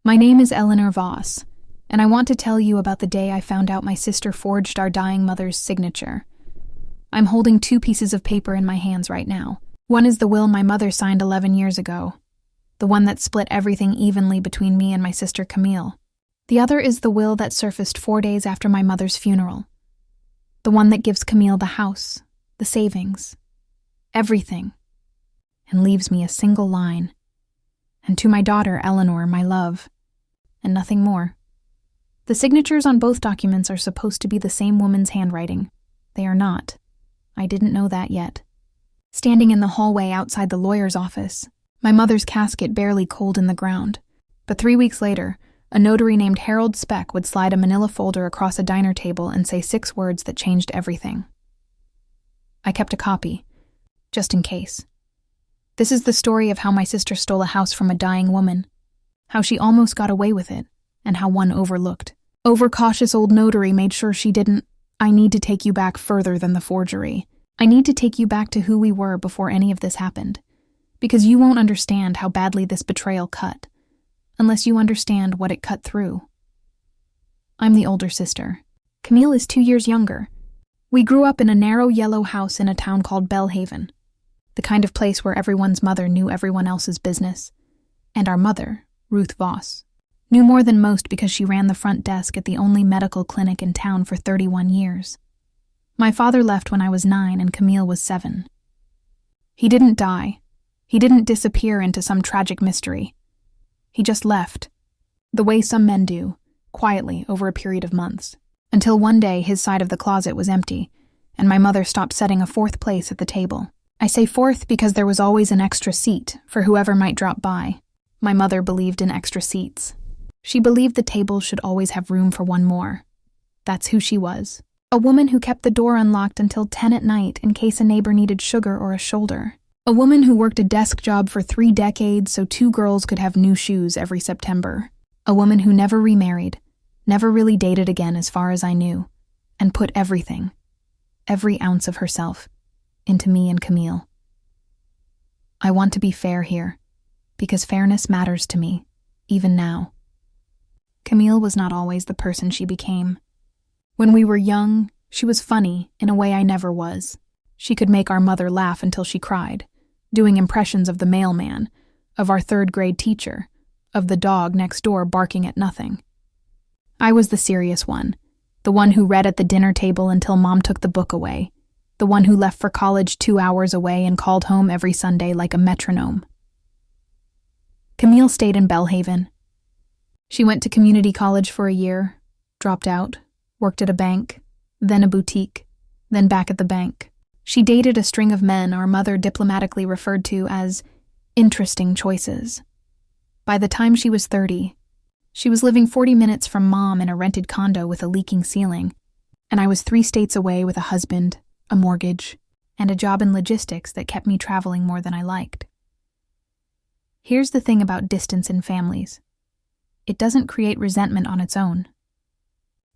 My name is Eleanor Voss, and I want to tell you about the day I found out my sister forged our dying mother's signature. I'm holding 2 pieces of paper in my hands right now. One is the will my mother signed 11 years ago, the one that split everything evenly between me and my sister Camille. The other is the will that surfaced 4 days after my mother's funeral, the one that gives Camille the house, the savings, everything, and leaves me a single line. And to my daughter, Eleanor, my love, and nothing more. The signatures on both documents are supposed to be the same woman's handwriting. They are not. I didn't know that yet. Standing in the hallway outside the lawyer's office, my mother's casket barely cold in the ground. But 3 weeks later, a notary named Harold Speck would slide a manila folder across a diner table and say 6 words that changed everything. I kept a copy, just in case. This is the story of how my sister stole a house from a dying woman, how she almost got away with it, and how one overlooked. Overcautious old notary made sure she didn't. I need to take you back further than the forgery. I need to take you back to who we were before any of this happened, because you won't understand how badly this betrayal cut, unless you understand what it cut through. I'm the older sister. Camille is 2 years younger. We grew up in a narrow yellow house in a town called Belhaven, the kind of place where everyone's mother knew everyone else's business. And our mother, Ruth Voss, knew more than most because she ran the front desk at the only medical clinic in town for 31 years. My father left when I was 9 and Camille was 7. He didn't die. He didn't disappear into some tragic mystery. He just left, the way some men do, quietly over a period of months, until one day his side of the closet was empty, and my mother stopped setting a 4th place at the table. I say 4th because there was always an extra seat for whoever might drop by. My mother believed in extra seats. She believed the table should always have room for one more. That's who she was. A woman who kept the door unlocked until 10 at night in case a neighbor needed sugar or a shoulder. A woman who worked a desk job for 3 decades so 2 girls could have new shoes every September. A woman who never remarried, never really dated again as far as I knew, and put everything, every ounce of herself, into me and Camille. I want to be fair here, because fairness matters to me, even now. Camille was not always the person she became. When we were young, she was funny in a way I never was. She could make our mother laugh until she cried, doing impressions of the mailman, of our 3rd-grade teacher, of the dog next door barking at nothing. I was the serious one, the one who read at the dinner table until Mom took the book away, the one who left for college 2 hours away and called home every Sunday like a metronome. Camille stayed in Belhaven. She went to community college for a year, dropped out, worked at a bank, then a boutique, then back at the bank. She dated a string of men our mother diplomatically referred to as interesting choices. By the time she was 30, she was living 40 minutes from Mom in a rented condo with a leaking ceiling, and I was 3 states away with a husband, a mortgage, and a job in logistics that kept me traveling more than I liked. Here's the thing about distance in families. It doesn't create resentment on its own,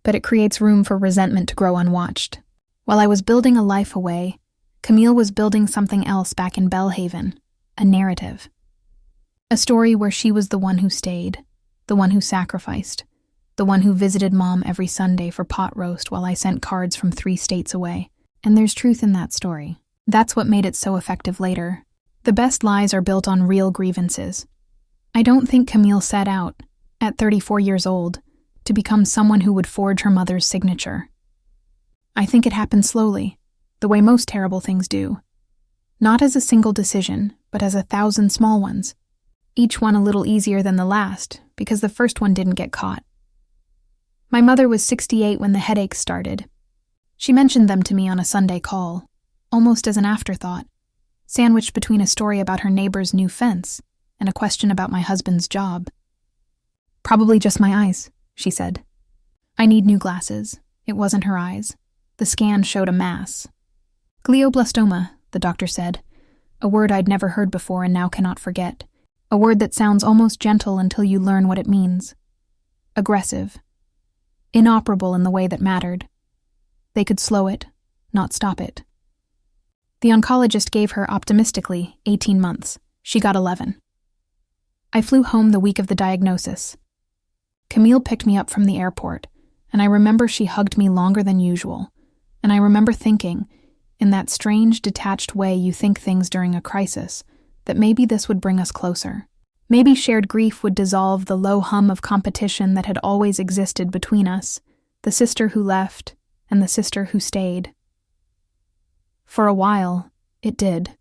but it creates room for resentment to grow unwatched. While I was building a life away, Camille was building something else back in Belhaven, a narrative. A story where she was the one who stayed, the one who sacrificed, the one who visited Mom every Sunday for pot roast while I sent cards from 3 states away. And there's truth in that story. That's what made it so effective later. The best lies are built on real grievances. I don't think Camille set out, at 34 years old, to become someone who would forge her mother's signature. I think it happened slowly, the way most terrible things do. Not as a single decision, but as 1,000 small ones. Each one a little easier than the last, because the first one didn't get caught. My mother was 68 when the headaches started. She mentioned them to me on a Sunday call, almost as an afterthought, sandwiched between a story about her neighbor's new fence and a question about my husband's job. "Probably just my eyes," she said. "I need new glasses." It wasn't her eyes. The scan showed a mass. "Glioblastoma," the doctor said, a word I'd never heard before and now cannot forget, a word that sounds almost gentle until you learn what it means. Aggressive. Inoperable in the way that mattered. They could slow it, not stop it. The oncologist gave her, optimistically, 18 months. She got 11. I flew home the week of the diagnosis, Camille picked me up from the airport, and I remember she hugged me longer than usual, and I remember thinking, in that strange, detached way you think things during a crisis, that maybe this would bring us closer. Maybe shared grief would dissolve the low hum of competition that had always existed between us, the sister who left and the sister who stayed. For a while, it did.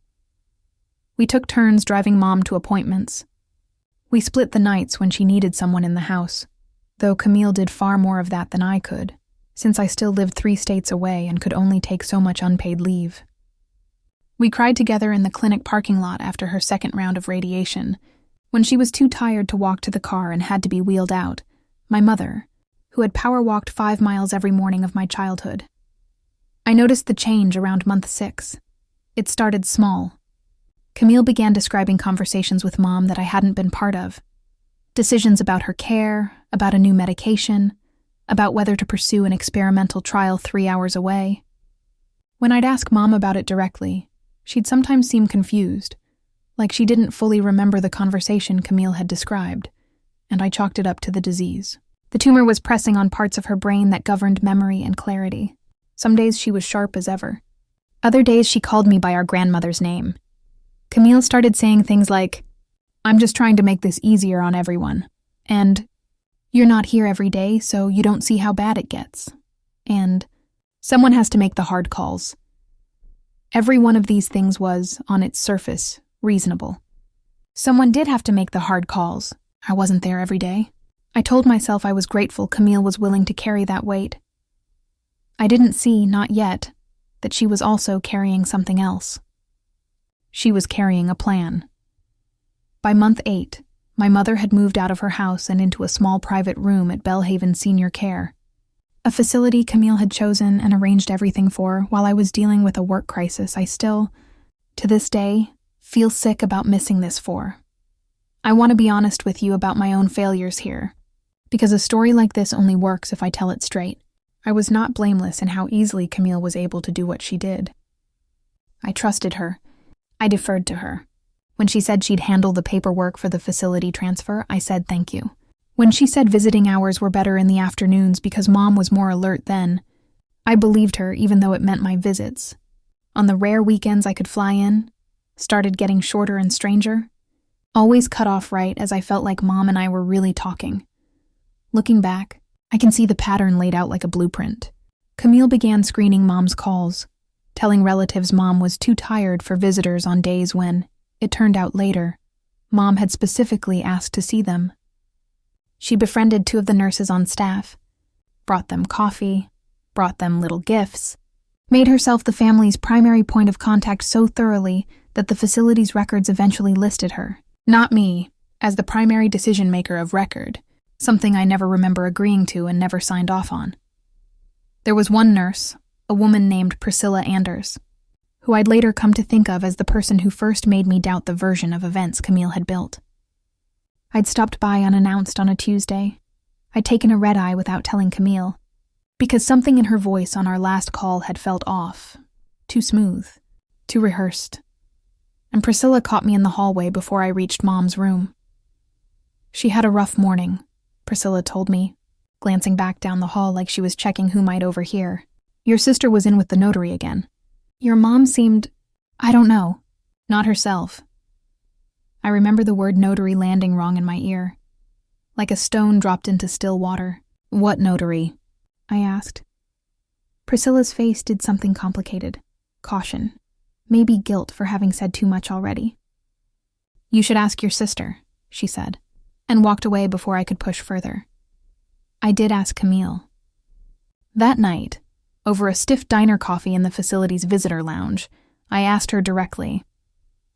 We took turns driving Mom to appointments. We split the nights when she needed someone in the house, though Camille did far more of that than I could, since I still lived 3 states away and could only take so much unpaid leave. We cried together in the clinic parking lot after her second round of radiation, when she was too tired to walk to the car and had to be wheeled out. My mother, who had power walked 5 miles every morning of my childhood. I noticed the change around month 6. It started small. Camille began describing conversations with Mom that I hadn't been part of. Decisions about her care, about a new medication, about whether to pursue an experimental trial 3 hours away. When I'd ask Mom about it directly, she'd sometimes seem confused, like she didn't fully remember the conversation Camille had described, and I chalked it up to the disease. The tumor was pressing on parts of her brain that governed memory and clarity. Some days she was sharp as ever. Other days she called me by our grandmother's name. Camille started saying things like, "I'm just trying to make this easier on everyone," and "You're not here every day, so you don't see how bad it gets," and "Someone has to make the hard calls." Every one of these things was, on its surface, reasonable. Someone did have to make the hard calls. I wasn't there every day. I told myself I was grateful Camille was willing to carry that weight. I didn't see, not yet, that she was also carrying something else. She was carrying a plan. By month 8, my mother had moved out of her house and into a small private room at Belhaven Senior Care, a facility Camille had chosen and arranged everything for while I was dealing with a work crisis I still, to this day, feel sick about missing this for. I want to be honest with you about my own failures here, because a story like this only works if I tell it straight. I was not blameless in how easily Camille was able to do what she did. I trusted her. I deferred to her. When she said she'd handle the paperwork for the facility transfer, I said thank you. When she said visiting hours were better in the afternoons because Mom was more alert then, I believed her even though it meant my visits, on the rare weekends I could fly in, started getting shorter and stranger, always cut off right as I felt like Mom and I were really talking. Looking back, I can see the pattern laid out like a blueprint. Camille began screening Mom's calls, telling relatives Mom was too tired for visitors on days when, it turned out later, Mom had specifically asked to see them. She befriended 2 of the nurses on staff, brought them coffee, brought them little gifts, made herself the family's primary point of contact so thoroughly that the facility's records eventually listed her, not me, as the primary decision-maker of record, something I never remember agreeing to and never signed off on. There was one nurse, a woman named Priscilla Anders, who I'd later come to think of as the person who first made me doubt the version of events Camille had built. I'd stopped by unannounced on a Tuesday. I'd taken a red-eye without telling Camille, because something in her voice on our last call had felt off, too smooth, too rehearsed. And Priscilla caught me in the hallway before I reached Mom's room. She had a rough morning, Priscilla told me, glancing back down the hall like she was checking who might overhear. Your sister was in with the notary again. Your mom seemed, I don't know, not herself. I remember the word notary landing wrong in my ear, like a stone dropped into still water. What notary? I asked. Priscilla's face did something complicated. Caution. Maybe guilt for having said too much already. You should ask your sister, she said, and walked away before I could push further. I did ask Camille. That night, over a stiff diner coffee in the facility's visitor lounge, I asked her directly,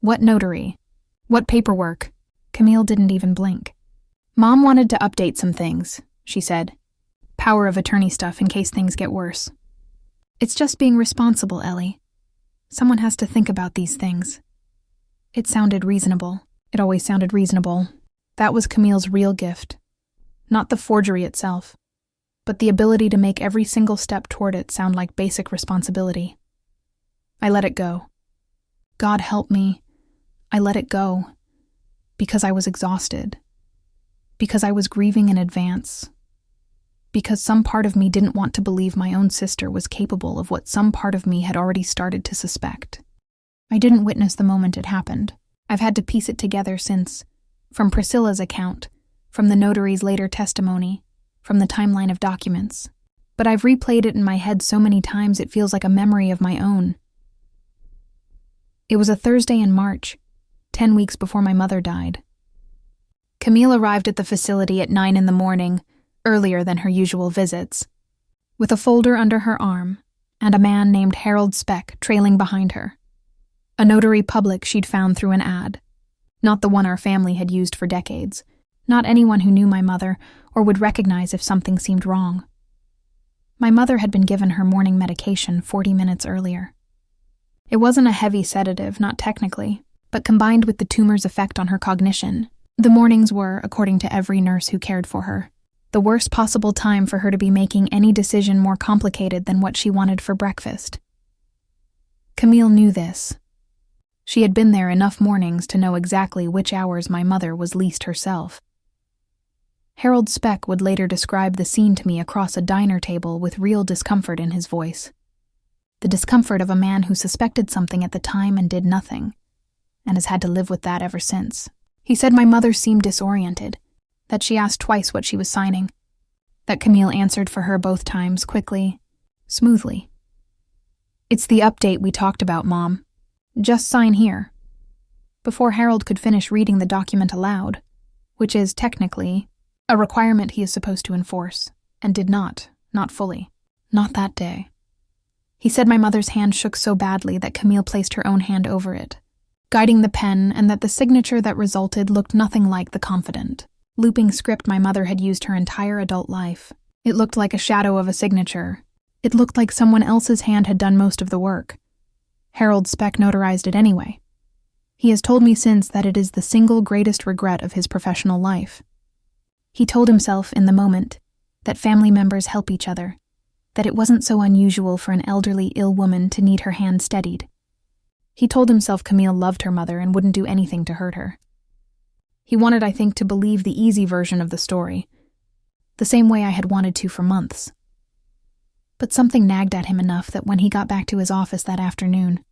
"What notary? What paperwork?" Camille didn't even blink. Mom wanted to update some things, she said. Power of attorney stuff in case things get worse. It's just being responsible, Ellie. Someone has to think about these things. It sounded reasonable. It always sounded reasonable. That was Camille's real gift. Not the forgery itself, but the ability to make every single step toward it sound like basic responsibility. I let it go. God help me. I let it go. Because I was exhausted. Because I was grieving in advance. Because some part of me didn't want to believe my own sister was capable of what some part of me had already started to suspect. I didn't witness the moment it happened. I've had to piece it together since, from Priscilla's account, from the notary's later testimony, from the timeline of documents. But I've replayed it in my head so many times it feels like a memory of my own. It was a Thursday in March, 10 weeks before my mother died. Camille arrived at the facility at 9 in the morning, earlier than her usual visits, with a folder under her arm and a man named Harold Speck trailing behind her. A notary public she'd found through an ad, not the one our family had used for decades, not anyone who knew my mother or would recognize if something seemed wrong. My mother had been given her morning medication 40 minutes earlier. It wasn't a heavy sedative, not technically, but combined with the tumor's effect on her cognition, the mornings were, according to every nurse who cared for her, the worst possible time for her to be making any decision more complicated than what she wanted for breakfast. Camille knew this. She had been there enough mornings to know exactly which hours my mother was least herself. Harold Speck would later describe the scene to me across a diner table with real discomfort in his voice. The discomfort of a man who suspected something at the time and did nothing, and has had to live with that ever since. He said my mother seemed disoriented, that she asked twice what she was signing, that Camille answered for her both times quickly, smoothly. "It's the update we talked about, Mom. Just sign here." Before Harold could finish reading the document aloud, which is technically a requirement he is supposed to enforce, and did not fully. Not that day. He said my mother's hand shook so badly that Camille placed her own hand over it, guiding the pen, and that the signature that resulted looked nothing like the confident, looping script my mother had used her entire adult life. It looked like a shadow of a signature. It looked like someone else's hand had done most of the work. Harold Speck notarized it anyway. He has told me since that it is the single greatest regret of his professional life. He told himself in the moment that family members help each other, that it wasn't so unusual for an elderly ill woman to need her hand steadied. He told himself Camille loved her mother and wouldn't do anything to hurt her. He wanted, I think, to believe the easy version of the story, the same way I had wanted to for months. But something nagged at him enough that when he got back to his office that afternoon,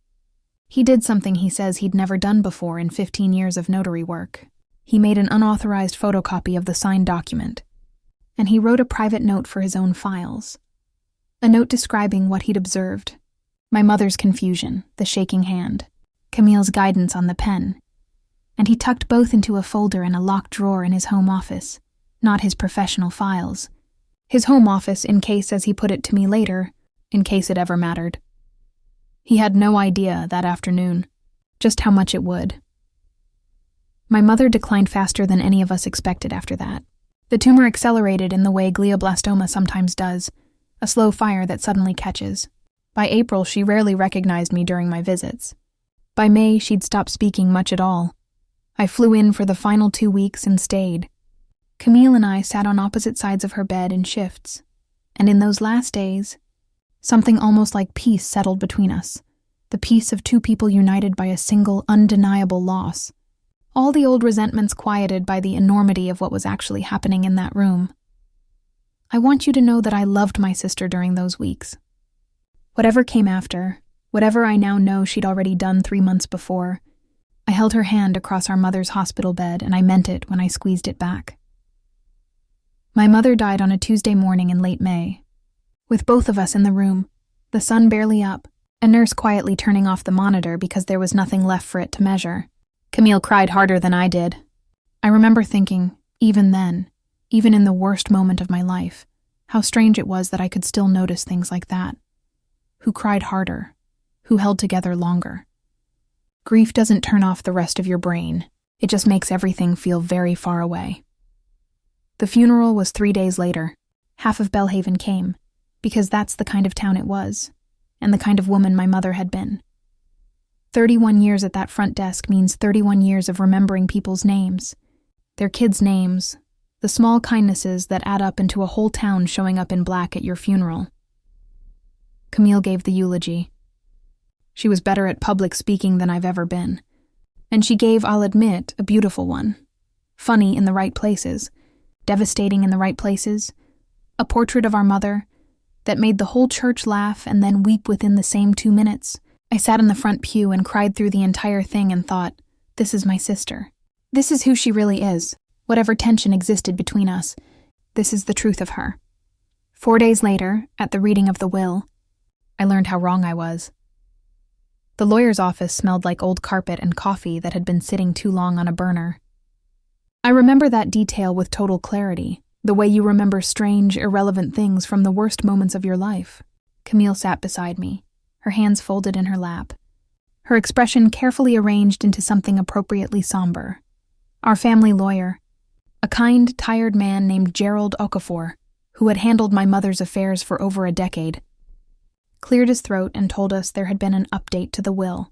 he did something he says he'd never done before in 15 years of notary work. He made an unauthorized photocopy of the signed document, and he wrote a private note for his own files. A note describing what he'd observed: my mother's confusion, the shaking hand, Camille's guidance on the pen, and he tucked both into a folder in a locked drawer in his home office, not his professional files. His home office, in case, as he put it to me later, in case it ever mattered. He had no idea, that afternoon, just how much it would. My mother declined faster than any of us expected after that. The tumor accelerated in the way glioblastoma sometimes does, a slow fire that suddenly catches. By April, she rarely recognized me during my visits. By May, she'd stopped speaking much at all. I flew in for the final 2 weeks and stayed. Camille and I sat on opposite sides of her bed in shifts, and in those last days, something almost like peace settled between us, the peace of two people united by a single, undeniable loss. All the old resentments quieted by the enormity of what was actually happening in that room. I want you to know that I loved my sister during those weeks. Whatever came after, whatever I now know she'd already done 3 months before, I held her hand across our mother's hospital bed, and I meant it when I squeezed it back. My mother died on a Tuesday morning in late May. With both of us in the room, the sun barely up, a nurse quietly turning off the monitor because there was nothing left for it to measure. Camille cried harder than I did. I remember thinking, even then, even in the worst moment of my life, how strange it was that I could still notice things like that. Who cried harder? Who held together longer? Grief doesn't turn off the rest of your brain. It just makes everything feel very far away. The funeral was 3 days later. Half of Belhaven came, because that's the kind of town it was, and the kind of woman my mother had been. 31 years at that front desk means 31 years of remembering people's names, their kids' names, the small kindnesses that add up into a whole town showing up in black at your funeral. Camille gave the eulogy. She was better at public speaking than I've ever been, and she gave, I'll admit, a beautiful one. Funny in the right places, devastating in the right places, a portrait of our mother that made the whole church laugh and then weep within the same 2 minutes. I sat in the front pew and cried through the entire thing and thought, this is my sister. This is who she really is. Whatever tension existed between us, this is the truth of her. 4 days later, at the reading of the will, I learned how wrong I was. The lawyer's office smelled like old carpet and coffee that had been sitting too long on a burner. I remember that detail with total clarity, the way you remember strange, irrelevant things from the worst moments of your life. Camille sat beside me, her hands folded in her lap, her expression carefully arranged into something appropriately somber. Our family lawyer, a kind, tired man named Gerald Okafor, who had handled my mother's affairs for over a decade, cleared his throat and told us there had been an update to the will,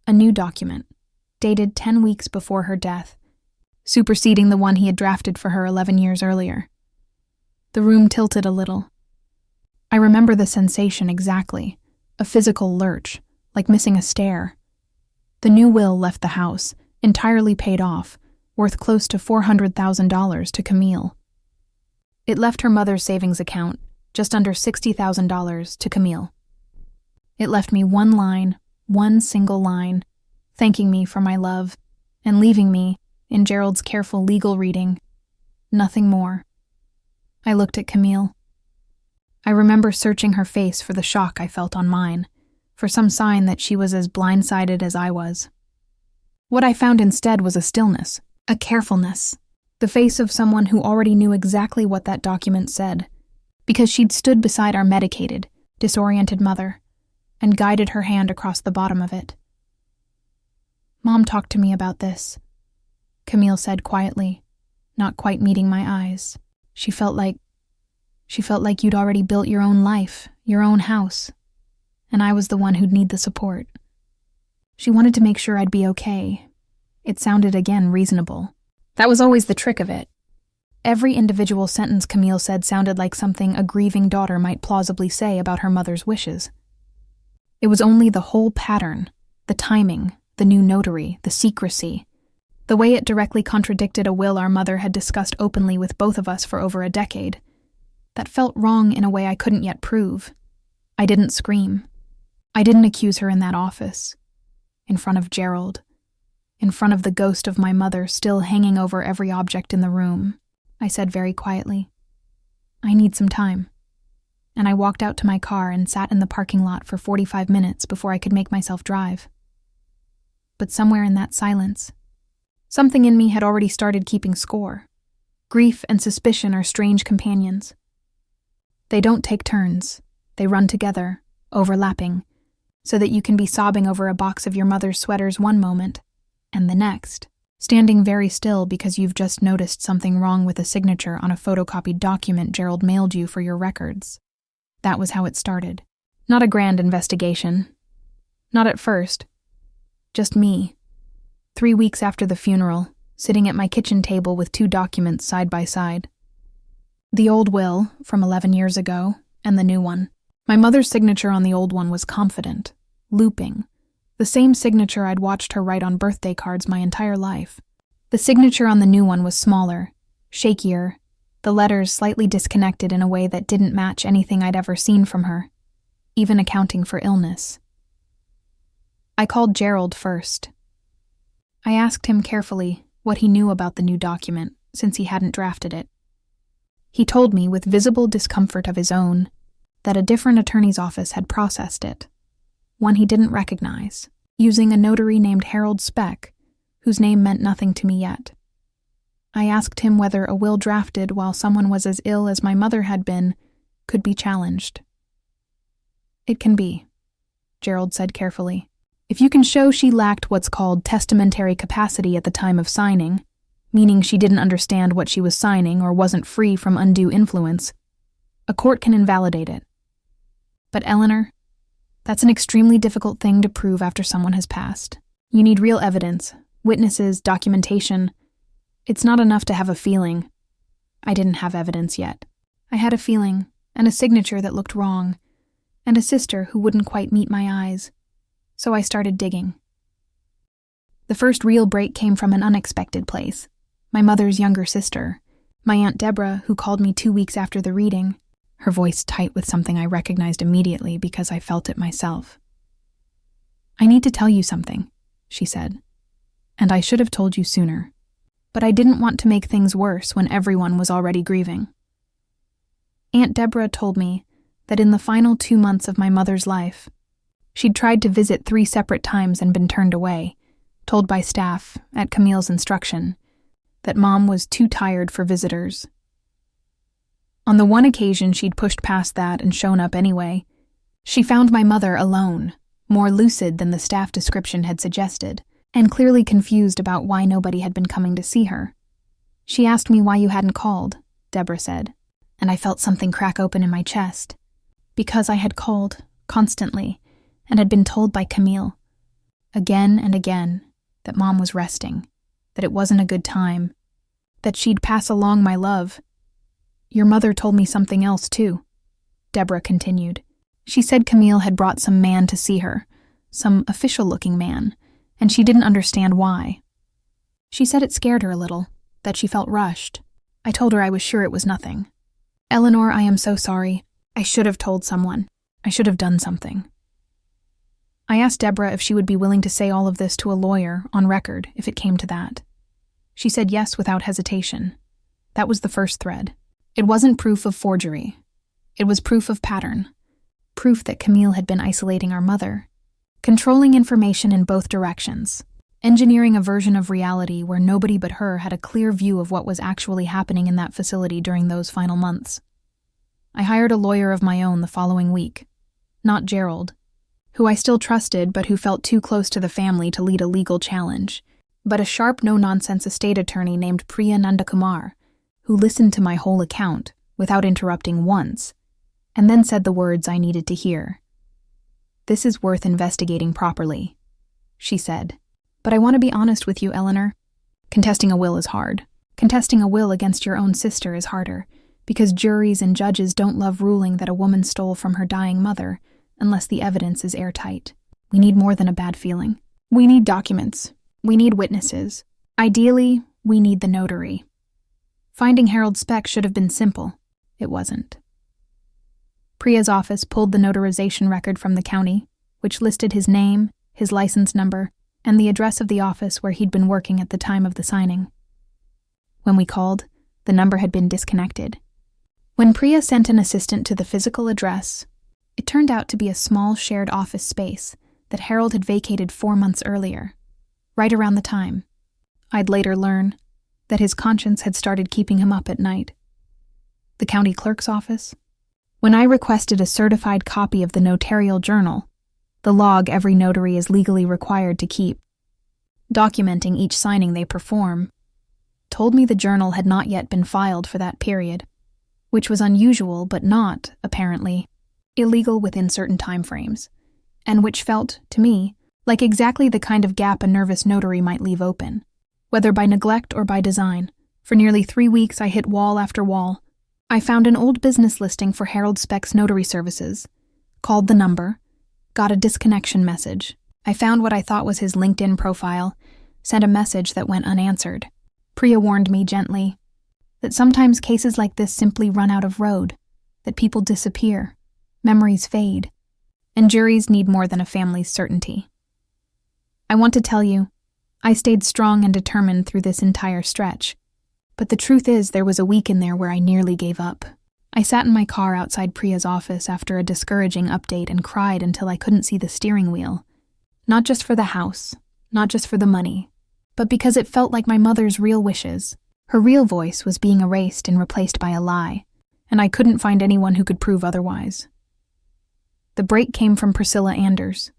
a new document, dated 10 weeks before her death, superseding the one he had drafted for her 11 years earlier. The room tilted a little. I remember the sensation exactly, a physical lurch, like missing a stair. The new will left the house, entirely paid off, worth close to $400,000 to Camille. It left her mother's savings account, just under $60,000 to Camille. It left me one single line, thanking me for my love, and leaving me, in Gerald's careful legal reading, nothing more. I looked at Camille. I remember searching her face for the shock I felt on mine, for some sign that she was as blindsided as I was. What I found instead was a stillness, a carefulness, the face of someone who already knew exactly what that document said, because she'd stood beside our medicated, disoriented mother, and guided her hand across the bottom of it. Mom talked to me about this, Camille said quietly, not quite meeting my eyes. She felt like you'd already built your own life, your own house, and I was the one who'd need the support. She wanted to make sure I'd be okay. It sounded again reasonable. That was always the trick of it. Every individual sentence Camille said sounded like something a grieving daughter might plausibly say about her mother's wishes. It was only the whole pattern, the timing, the new notary, the secrecy, the way it directly contradicted a will our mother had discussed openly with both of us for over a decade, that felt wrong in a way I couldn't yet prove. I didn't scream. I didn't accuse her in that office, in front of Gerald, in front of the ghost of my mother still hanging over every object in the room. I said very quietly, I need some time. And I walked out to my car and sat in the parking lot for 45 minutes before I could make myself drive. But somewhere in that silence, something in me had already started keeping score. Grief and suspicion are strange companions. They don't take turns. They run together, overlapping, so that you can be sobbing over a box of your mother's sweaters one moment, and the next, standing very still because you've just noticed something wrong with a signature on a photocopied document Gerald mailed you for your records. That was how it started. Not a grand investigation. Not at first. Just me. 3 weeks after the funeral, sitting at my kitchen table with 2 documents side by side. The old will, from 11 years ago, and the new one. My mother's signature on the old one was confident, looping, the same signature I'd watched her write on birthday cards my entire life. The signature on the new one was smaller, shakier, the letters slightly disconnected in a way that didn't match anything I'd ever seen from her, even accounting for illness. I called Gerald first. I asked him carefully what he knew about the new document, since he hadn't drafted it. He told me, with visible discomfort of his own, that a different attorney's office had processed it, one he didn't recognize, using a notary named Speck, whose name meant nothing to me yet. I asked him whether a will drafted while someone was as ill as my mother had been could be challenged. It can be, Gerald said carefully. If you can show she lacked what's called testamentary capacity at the time of signing, meaning she didn't understand what she was signing or wasn't free from undue influence, a court can invalidate it. But Eleanor, that's an extremely difficult thing to prove after someone has passed. You need real evidence, witnesses, documentation. It's not enough to have a feeling. I didn't have evidence yet. I had a feeling, and a signature that looked wrong, and a sister who wouldn't quite meet my eyes. So I started digging. The first real break came from an unexpected place. My mother's younger sister, My Aunt Deborah, who called me 2 weeks after the reading, her voice tight with something I recognized immediately because I felt it myself. "I need to tell you something," she said, "and I should have told you sooner. But I didn't want to make things worse when everyone was already grieving." Aunt Deborah told me that in the final 2 months of my mother's life, she'd tried to visit 3 separate times and been turned away, told by staff, at Camille's instruction, that Mom was too tired for visitors. On the one occasion she'd pushed past that and shown up anyway, she found my mother alone, more lucid than the staff description had suggested, and clearly confused about why nobody had been coming to see her. "She asked me why you hadn't called," Deborah said, and I felt something crack open in my chest. Because I had called, constantly, and had been told by Camille, again and again, that Mom was resting, that it wasn't a good time, that she'd pass along my love. "Your mother told me something else, too," Deborah continued. "She said Camille had brought some man to see her, some official-looking man, and she didn't understand why. She said it scared her a little, that she felt rushed. I told her I was sure it was nothing. Eleanor, I am so sorry. I should have told someone. I should have done something." I asked Deborah if she would be willing to say all of this to a lawyer, on record, if it came to that. She said yes without hesitation. That was the first thread. It wasn't proof of forgery. It was proof of pattern. Proof that Camille had been isolating our mother, controlling information in both directions, engineering a version of reality where nobody but her had a clear view of what was actually happening in that facility during those final months. I hired a lawyer of my own the following week. Not Gerald, who I still trusted but who felt too close to the family to lead a legal challenge, but a sharp, no-nonsense estate attorney named Priya Nandakumar, who listened to my whole account without interrupting once, and then said the words I needed to hear. "This is worth investigating properly," she said. "But I want to be honest with you, Eleanor. Contesting a will is hard. Contesting a will against your own sister is harder, because juries and judges don't love ruling that a woman stole from her dying mother unless the evidence is airtight. We need more than a bad feeling. We need documents. We need witnesses. Ideally, we need the notary." Finding Harold Speck should have been simple. It wasn't. Priya's office pulled the notarization record from the county, which listed his name, his license number, and the address of the office where he'd been working at the time of the signing. When we called, the number had been disconnected. When Priya sent an assistant to the physical address, it turned out to be a small shared office space that Harold had vacated 4 months earlier, right around the time I'd later learn that his conscience had started keeping him up at night. The county clerk's office. When I requested a certified copy of the notarial journal, the log every notary is legally required to keep, documenting each signing they perform, told me the journal had not yet been filed for that period, which was unusual but not, apparently, illegal within certain time frames, and which felt, to me, like exactly the kind of gap a nervous notary might leave open, whether by neglect or by design. For nearly 3 weeks I hit wall after wall. I found an old business listing for Harold Speck's notary services, called the number, got a disconnection message. I found what I thought was his LinkedIn profile, sent a message that went unanswered. Priya warned me gently that sometimes cases like this simply run out of road, that people disappear, memories fade, and juries need more than a family's certainty. I want to tell you, I stayed strong and determined through this entire stretch. But the truth is, there was a week in there where I nearly gave up. I sat in my car outside Priya's office after a discouraging update and cried until I couldn't see the steering wheel. Not just for the house, not just for the money, but because it felt like my mother's real wishes. Her real voice was being erased and replaced by a lie, and I couldn't find anyone who could prove otherwise. The break came from Priscilla Anders,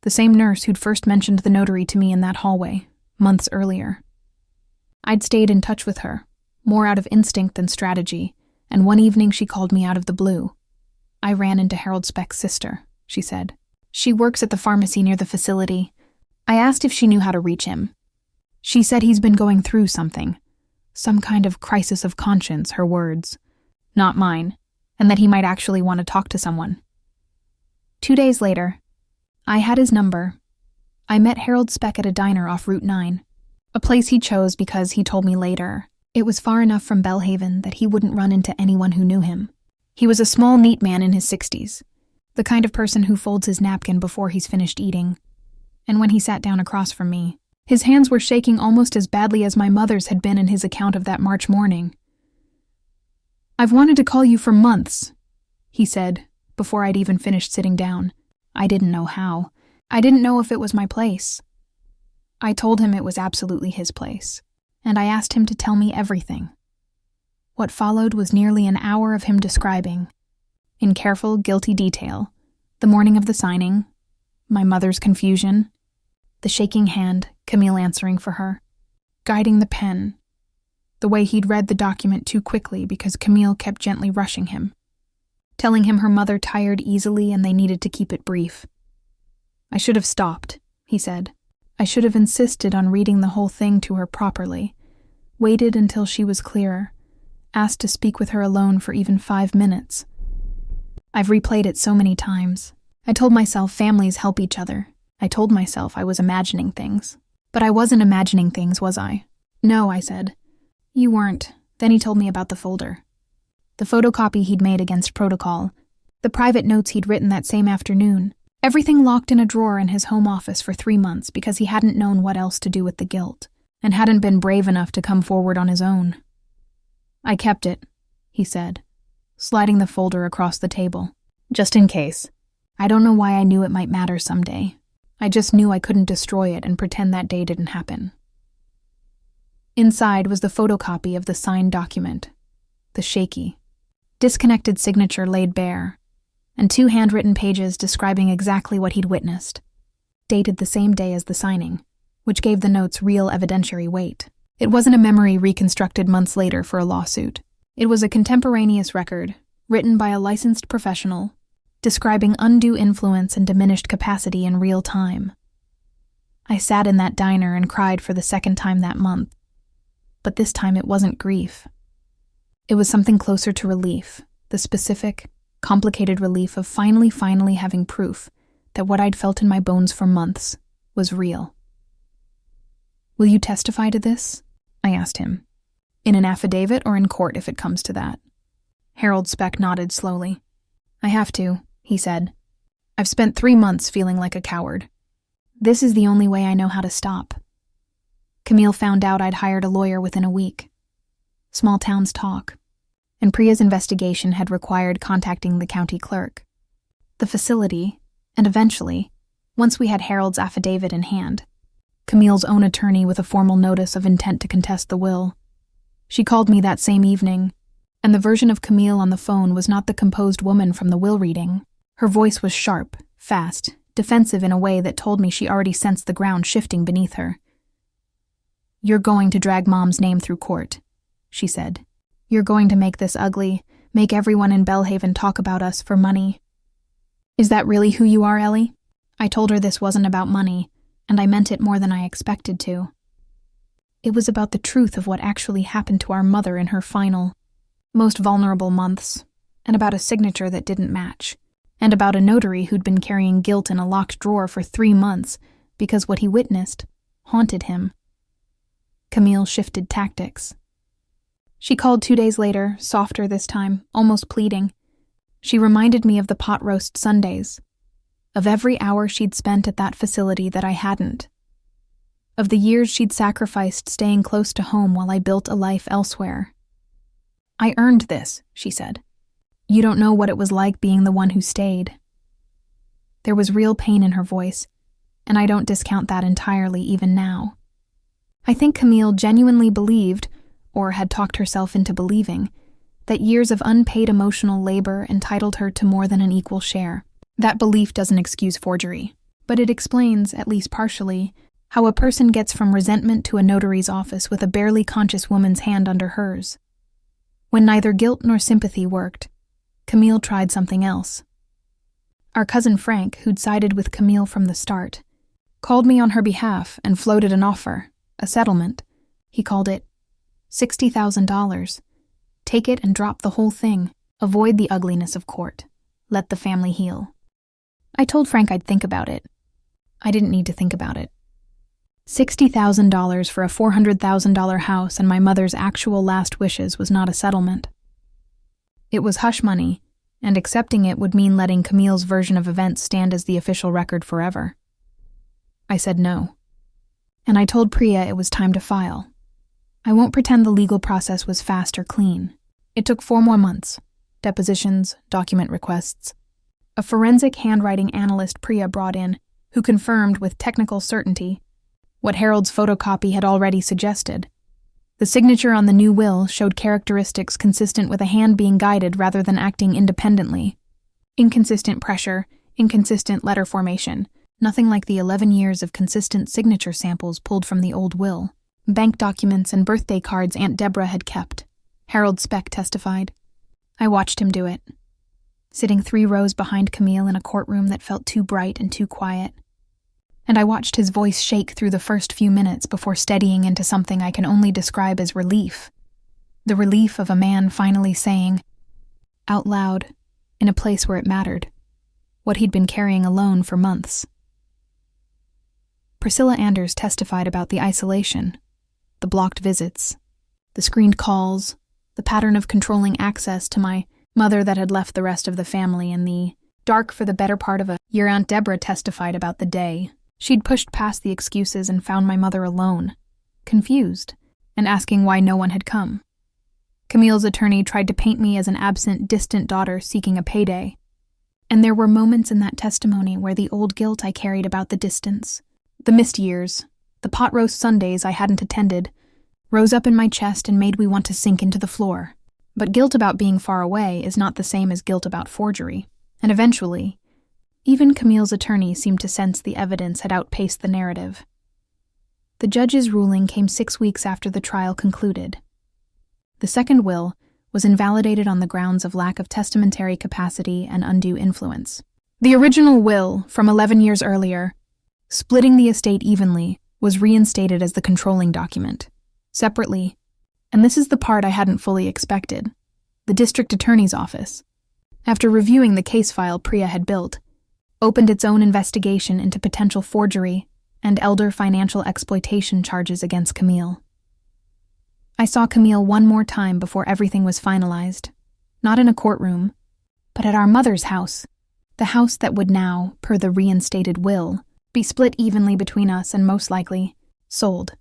the same nurse who'd first mentioned the notary to me in that hallway, months earlier. I'd stayed in touch with her, more out of instinct than strategy, and one evening she called me out of the blue. "I ran into Harold Speck's sister," she said. "She works at the pharmacy near the facility. I asked if she knew how to reach him. She said he's been going through something. Some kind of crisis of conscience," her words. Not mine, and that he might actually want to talk to someone. 2 days later, I had his number. I met Harold Speck at a diner off Route 9. A place he chose because, he told me later, It was far enough from Belhaven that he wouldn't run into anyone who knew him. He was a small, neat man in his 60s, the kind of person who folds his napkin before he's finished eating. And when he sat down across from me, his hands were shaking almost as badly as my mother's had been in his account of that March morning. "I've wanted to call you for months," he said, before I'd even finished sitting down. I didn't know how. I didn't know if it was my place. I told him it was absolutely his place, and I asked him to tell me everything. What followed was nearly an hour of him describing, in careful, guilty detail, the morning of the signing, my mother's confusion, the shaking hand, Camille answering for her, guiding the pen, the way he'd read the document too quickly because Camille kept gently rushing him, telling him her mother tired easily and they needed to keep it brief. "I should have stopped," he said. "I should have insisted on reading the whole thing to her properly, waited until she was clearer, asked to speak with her alone for even 5 minutes. I've replayed it so many times. I told myself families help each other. I told myself I was imagining things. But I wasn't imagining things, was I?" "No," I said. "You weren't." Then he told me about the folder. The photocopy he'd made against protocol, the private notes he'd written that same afternoon, everything locked in a drawer in his home office for 3 months because he hadn't known what else to do with the guilt, and hadn't been brave enough to come forward on his own. "I kept it," he said, sliding the folder across the table, "just in case. I don't know why I knew it might matter someday. I just knew I couldn't destroy it and pretend that day didn't happen." Inside was the photocopy of the signed document, the shaky, disconnected signature laid bare, and 2 handwritten pages describing exactly what he'd witnessed, dated the same day as the signing, which gave the notes real evidentiary weight. It wasn't a memory reconstructed months later for a lawsuit. It was a contemporaneous record, written by a licensed professional, describing undue influence and diminished capacity in real time. I sat in that diner and cried for the 2nd time that month. But this time it wasn't grief. It was something closer to relief, the specific, complicated relief of finally having proof that what I'd felt in my bones for months was real. "Will you testify to this?" I asked him. "In an affidavit or in court if it comes to that?" Harold Speck nodded slowly. "I have to," he said. "I've spent 3 months feeling like a coward. This is the only way I know how to stop. Camille found out I'd hired a lawyer within a week. Small towns talk. And Priya's investigation had required contacting the county clerk. The facility, and eventually, once we had Harold's affidavit in hand, Camille's own attorney with a formal notice of intent to contest the will. She called me that same evening, and the version of Camille on the phone was not the composed woman from the will reading. Her voice was sharp, fast, defensive in a way that told me she already sensed the ground shifting beneath her. "You're going to drag Mom's name through court," she said. "You're going to make this ugly, make everyone in Belhaven talk about us for money." "Is that really who you are, Ellie?" I told her this wasn't about money, and I meant it more than I expected to. It was about the truth of what actually happened to our mother in her final, most vulnerable months, and about a signature that didn't match, and about a notary who'd been carrying guilt in a locked drawer for 3 months because what he witnessed haunted him. Camille shifted tactics. She called 2 days later, softer this time, almost pleading. She reminded me of the pot roast Sundays, of every hour she'd spent at that facility that I hadn't, of the years she'd sacrificed staying close to home while I built a life elsewhere. "I earned this," she said. "You don't know what it was like being the one who stayed." There was real pain in her voice, and I don't discount that entirely even now. I think Camille genuinely believed, or had talked herself into believing, that years of unpaid emotional labor entitled her to more than an equal share. That belief doesn't excuse forgery, but it explains, at least partially, how a person gets from resentment to a notary's office with a barely conscious woman's hand under hers. When neither guilt nor sympathy worked, Camille tried something else. Our cousin Frank, who'd sided with Camille from the start, called me on her behalf and floated an offer, a settlement. He called it $60,000. Take it and drop the whole thing. Avoid the ugliness of court. Let the family heal. I told Frank I'd think about it. I didn't need to think about it. $60,000 for a $400,000 house and my mother's actual last wishes was not a settlement. It was hush money, and accepting it would mean letting Camille's version of events stand as the official record forever. I said no. And I told Priya it was time to file. I won't pretend the legal process was fast or clean. It took 4 more months. Depositions, document requests. A forensic handwriting analyst Priya brought in, who confirmed with technical certainty what Harold's photocopy had already suggested. The signature on the new will showed characteristics consistent with a hand being guided rather than acting independently. Inconsistent pressure, inconsistent letter formation, nothing like the 11 years of consistent signature samples pulled from the old will. Bank documents and birthday cards Aunt Deborah had kept. Harold Speck testified. I watched him do it. Sitting 3 rows behind Camille in a courtroom that felt too bright and too quiet. And I watched his voice shake through the first few minutes before steadying into something I can only describe as relief. The relief of a man finally saying, out loud, in a place where it mattered, what he'd been carrying alone for months. Priscilla Anders testified about the isolation, the blocked visits, the screened calls, the pattern of controlling access to my mother that had left the rest of the family, and the dark for the better part of a year. Aunt Deborah testified about the day. She'd pushed past the excuses and found my mother alone, confused, and asking why no one had come. Camille's attorney tried to paint me as an absent, distant daughter seeking a payday. And there were moments in that testimony where the old guilt I carried about the distance, the missed years, the pot roast Sundays I hadn't attended, rose up in my chest and made me want to sink into the floor. But guilt about being far away is not the same as guilt about forgery, and eventually, even Camille's attorney seemed to sense the evidence had outpaced the narrative. The judge's ruling came 6 weeks after the trial concluded. The second will was invalidated on the grounds of lack of testamentary capacity and undue influence. The original will, from 11 years earlier, splitting the estate evenly, was reinstated as the controlling document. Separately, and this is the part I hadn't fully expected, the district attorney's office, after reviewing the case file Priya had built, opened its own investigation into potential forgery and elder financial exploitation charges against Camille. I saw Camille one more time before everything was finalized, not in a courtroom, but at our mother's house, the house that would now, per the reinstated will, be split evenly between us and most likely, sold.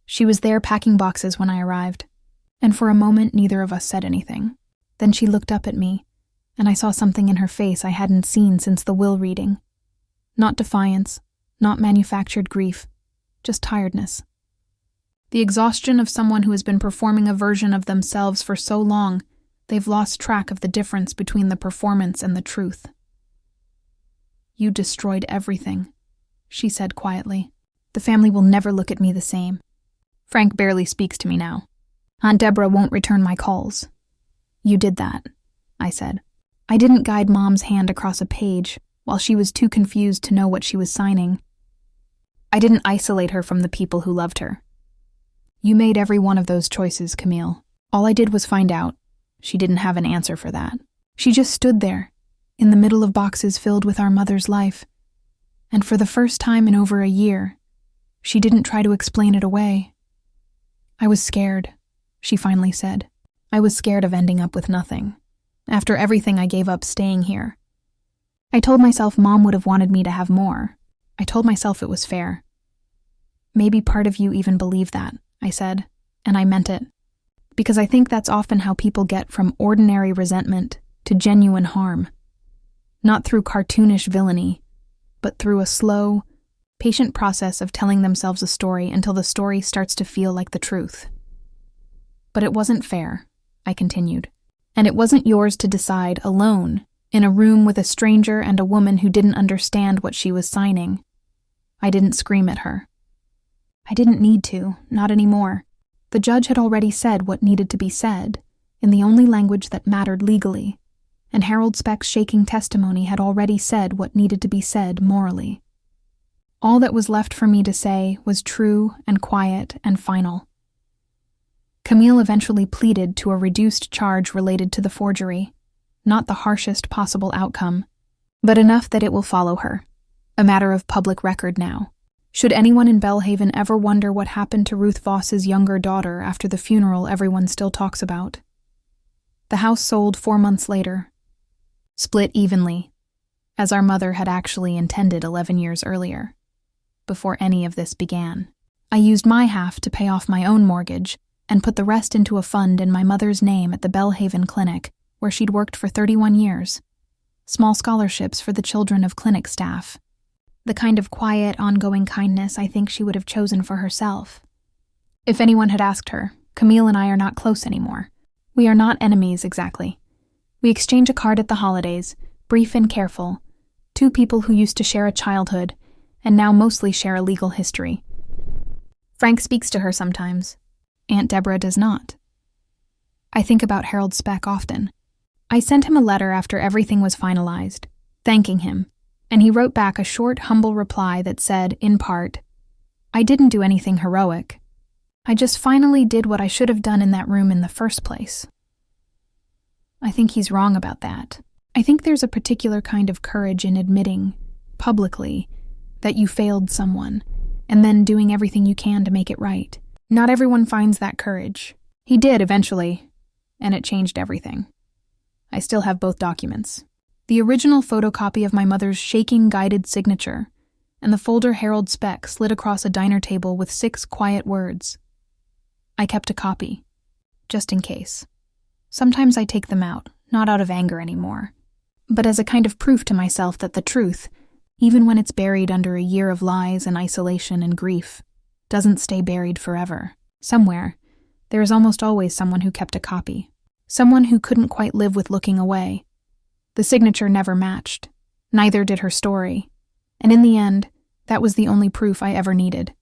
She was there packing boxes when I arrived, and for a moment neither of us said anything. Then she looked up at me, and I saw something in her face I hadn't seen since the will reading. Not defiance, not manufactured grief, just tiredness. The exhaustion of someone who has been performing a version of themselves for so long, they've lost track of the difference between the performance and the truth. You destroyed everything, she said quietly. The family will never look at me the same. Frank barely speaks to me now. Aunt Deborah won't return my calls. You did that, I said. I didn't guide Mom's hand across a page while she was too confused to know what she was signing. I didn't isolate her from the people who loved her. You made every one of those choices, Camille. All I did was find out. She didn't have an answer for that. She just stood there, in the middle of boxes filled with our mother's life. And for the first time in over a year, she didn't try to explain it away. I was scared, she finally said. I was scared of ending up with nothing. After everything I gave up staying here. I told myself Mom would have wanted me to have more. I told myself it was fair. Maybe part of you even believed that, I said, and I meant it. Because I think that's often how people get from ordinary resentment to genuine harm. Not through cartoonish villainy, but through a slow, patient process of telling themselves a story until the story starts to feel like the truth. But it wasn't fair, I continued. And it wasn't yours to decide alone, in a room with a stranger and a woman who didn't understand what she was signing. I didn't scream at her. I didn't need to, not anymore. The judge had already said what needed to be said, in the only language that mattered legally, and Harold Speck's shaking testimony had already said what needed to be said morally. All that was left for me to say was true and quiet and final. Camille eventually pleaded to a reduced charge related to the forgery, not the harshest possible outcome, but enough that it will follow her, a matter of public record now. Should anyone in Belhaven ever wonder what happened to Ruth Voss's younger daughter after the funeral everyone still talks about? The house sold 4 months later, split evenly, as our mother had actually intended 11 years earlier, before any of this began. I used my half to pay off my own mortgage and put the rest into a fund in my mother's name at the Belhaven Clinic, where she'd worked for 31 years. Small scholarships for the children of clinic staff. The kind of quiet, ongoing kindness I think she would have chosen for herself. If anyone had asked her, Camille and I are not close anymore. We are not enemies exactly. We exchange a card at the holidays, brief and careful, two people who used to share a childhood and now mostly share a legal history. Frank speaks to her sometimes. Aunt Deborah does not. I think about Harold Speck often. I sent him a letter after everything was finalized, thanking him, and he wrote back a short, humble reply that said, in part, "I didn't do anything heroic. I just finally did what I should have done in that room in the first place." I think he's wrong about that. I think there's a particular kind of courage in admitting, publicly, that you failed someone, and then doing everything you can to make it right. Not everyone finds that courage. He did eventually, and it changed everything. I still have both documents. The original photocopy of my mother's shaking guided signature, and the folder Harold Speck slid across a diner table with 6 quiet words. I kept a copy, just in case. Sometimes I take them out, not out of anger anymore, but as a kind of proof to myself that the truth, even when it's buried under a year of lies and isolation and grief, doesn't stay buried forever. Somewhere, there is almost always someone who kept a copy. Someone who couldn't quite live with looking away. The signature never matched. Neither did her story. And in the end, that was the only proof I ever needed.